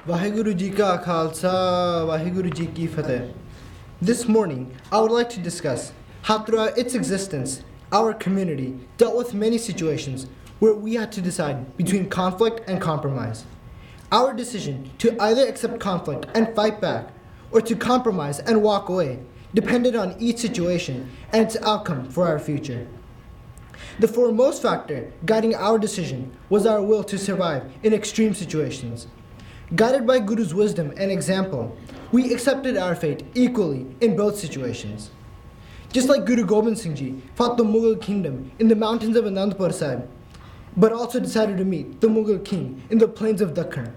Vaheguru Ji Ka Khalsa, Vaheguru Ji Ki Fateh. This morning, I would like to discuss how throughout its existence, our community dealt with many situations where we had to decide between conflict and compromise. Our decision to either accept conflict and fight back, or to compromise and walk away, depended on each situation and its outcome for our future. The foremost factor guiding our decision was our will to survive in extreme situations. Guided by Guru's wisdom and example, we accepted our fate equally in both situations. Just like Guru Gobind Singh Ji fought the Mughal kingdom in the mountains of Anandpur Sahib, but also decided to meet the Mughal king in the plains of Dakhan.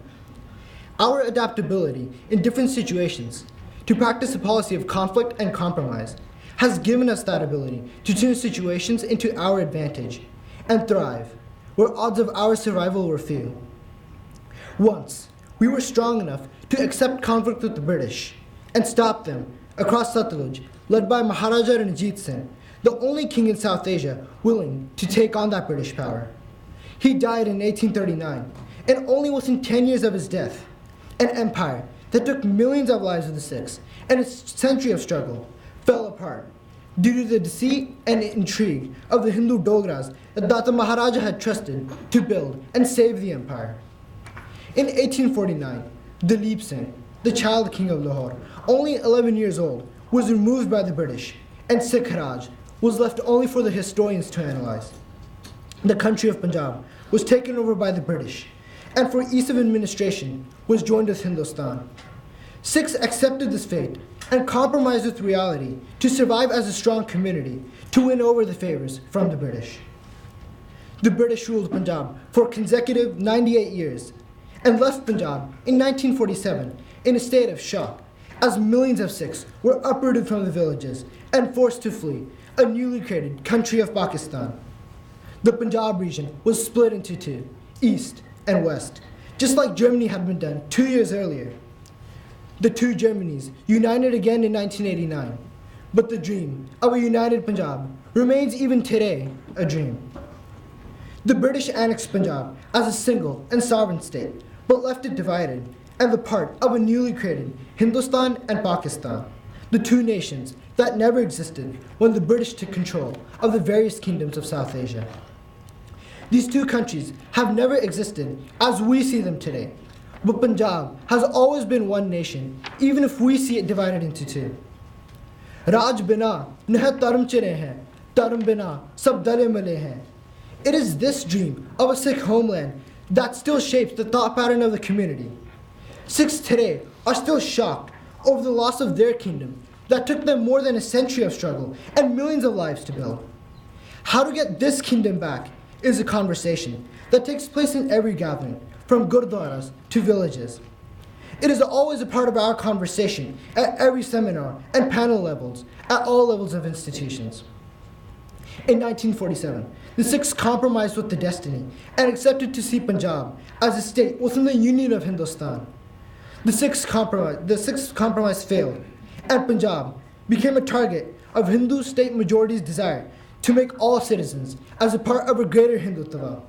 Our adaptability in different situations to practice a policy of conflict and compromise has given us that ability to turn situations into our advantage and thrive where odds of our survival were few. Once, we were strong enough to accept conflict with the British and stop them across Satluj, led by Maharaja Ranjit Singh, the only king in South Asia willing to take on that British power. He died in 1839, and only within 10 years of his death, an empire that took millions of lives of the Sikhs and a century of struggle fell apart due to the deceit and intrigue of the Hindu Dogras that Data Maharaja had trusted to build and save the empire. In 1849, Dalip Singh, the child king of Lahore, only 11 years old, was removed by the British, and Sikholars was left only for the historians to analyze. The country of Punjab was taken over by the British, and for ease of administration was joined with Hindustan. Sikhs accepted this fate and compromised with reality to survive as a strong community to win over the favors from the British. The British ruled Punjab for consecutive 98 years and left Punjab in 1947 in a state of shock as millions of Sikhs were uprooted from the villages and forced to flee a newly created country of Pakistan. The Punjab region was split into two, East and West, just like Germany had been done 2 years earlier. The two Germanys united again in 1989, but the dream of a united Punjab remains even today a dream. The British annexed Punjab as a single and sovereign state, but left it divided and the part of a newly created Hindustan and Pakistan, the two nations that never existed when the British took control of the various kingdoms of South Asia. These two countries have never existed as we see them today, but Punjab has always been one nation, even if we see it divided into two. Raj bina naha taram chire hain, taram bina sab dale male hain. It is this dream of a Sikh homeland that still shapes the thought pattern of the community. Sikhs today are still shocked over the loss of their kingdom that took them more than a century of struggle and millions of lives to build. How to get this kingdom back is a conversation that takes place in every gathering, from gurdwaras to villages. It is always a part of our conversation at every seminar and panel levels, at all levels of institutions. In 1947, the Sikhs compromised with the destiny and accepted to see Punjab as a state within the Union of Hindustan. The Sikhs compromise failed, and Punjab became a target of Hindu state majority's desire to make all citizens as a part of a greater Hindutva.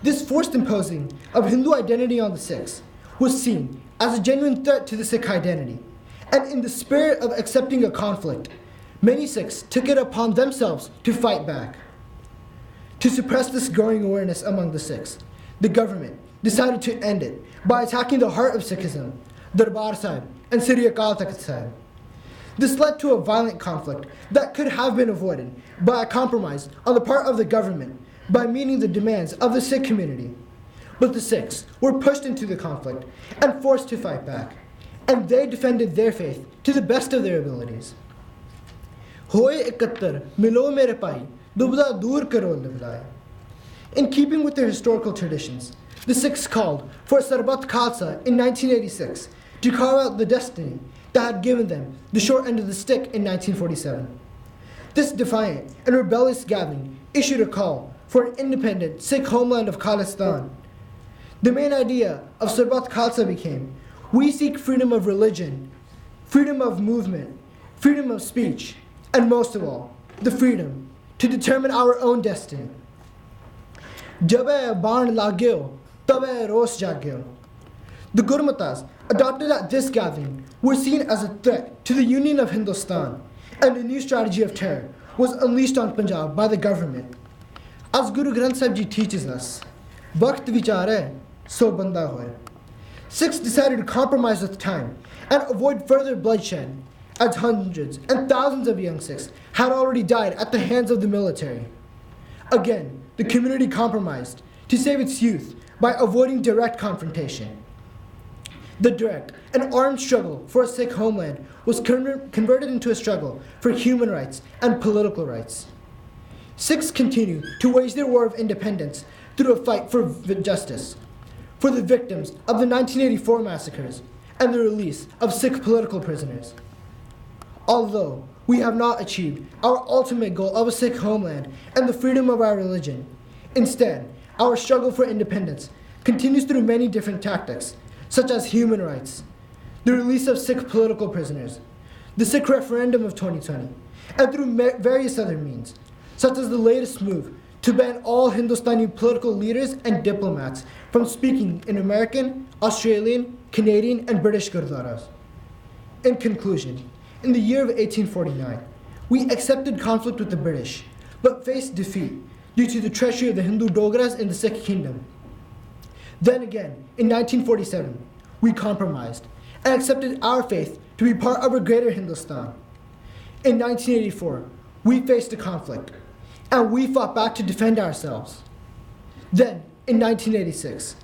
This forced imposing of Hindu identity on the Sikhs was seen as a genuine threat to the Sikh identity, and in the spirit of accepting a conflict, many Sikhs took it upon themselves to fight back. To suppress this growing awareness among the Sikhs, the government decided to end it by attacking the heart of Sikhism, Darbar Sahib and Sri Akal Takht Sahib. This led to a violent conflict that could have been avoided by a compromise on the part of the government by meeting the demands of the Sikh community. But the Sikhs were pushed into the conflict and forced to fight back, and they defended their faith to the best of their abilities. Hoye ikattar milo mere pai, dubda dur karo livlaye. In keeping with their historical traditions, the Sikhs called for Sarbat Khalsa in 1986 to carve out the destiny that had given them the short end of the stick in 1947. This defiant and rebellious gathering issued a call for an independent Sikh homeland of Khalistan. The main idea of Sarbat Khalsa became, we seek freedom of religion, freedom of movement, freedom of speech, and most of all, the freedom to determine our own destiny. Jabe baan lagyo, tabe ros jagyo. The Gurmatas, adopted at this gathering, were seen as a threat to the Union of Hindustan, and a new strategy of terror was unleashed on Punjab by the government. As Guru Granth Sahib Ji teaches us, Vakt vichar hai, so banda hoy. Sikhs decided to compromise with time and avoid further bloodshed, as hundreds and thousands of young Sikhs had already died at the hands of the military. Again, the community compromised to save its youth by avoiding direct confrontation. The direct and armed struggle for a Sikh homeland was converted into a struggle for human rights and political rights. Sikhs continue to wage their war of independence through a fight for justice, for the victims of the 1984 massacres, and the release of Sikh political prisoners. Although we have not achieved our ultimate goal of a Sikh homeland and the freedom of our religion, instead, our struggle for independence continues through many different tactics, such as human rights, the release of Sikh political prisoners, the Sikh referendum of 2020, and through various other means, such as the latest move to ban all Hindustani political leaders and diplomats from speaking in American, Australian, Canadian, and British gurdwaras. In conclusion, in the year of 1849, we accepted conflict with the British, but faced defeat due to the treachery of the Hindu Dogras in the Sikh kingdom. Then again, in 1947, we compromised and accepted our faith to be part of a greater Hindustan. In 1984, we faced a conflict, and we fought back to defend ourselves. Then, in 1986,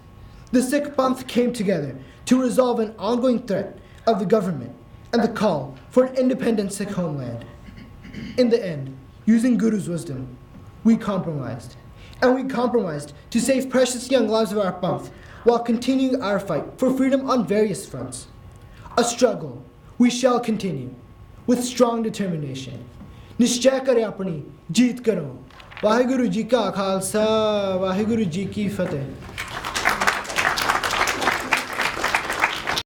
the Sikh Panth came together to resolve an ongoing threat of the government and the call for an independent Sikh homeland. In the end, using Guru's wisdom, we compromised. And we compromised to save precious young lives of our Panth while continuing our fight for freedom on various fronts. A struggle we shall continue with strong determination. Nishchay kare apni jeet karo. Vaheguru Ji ka Khalsa, Vaheguru Ji ki Fateh.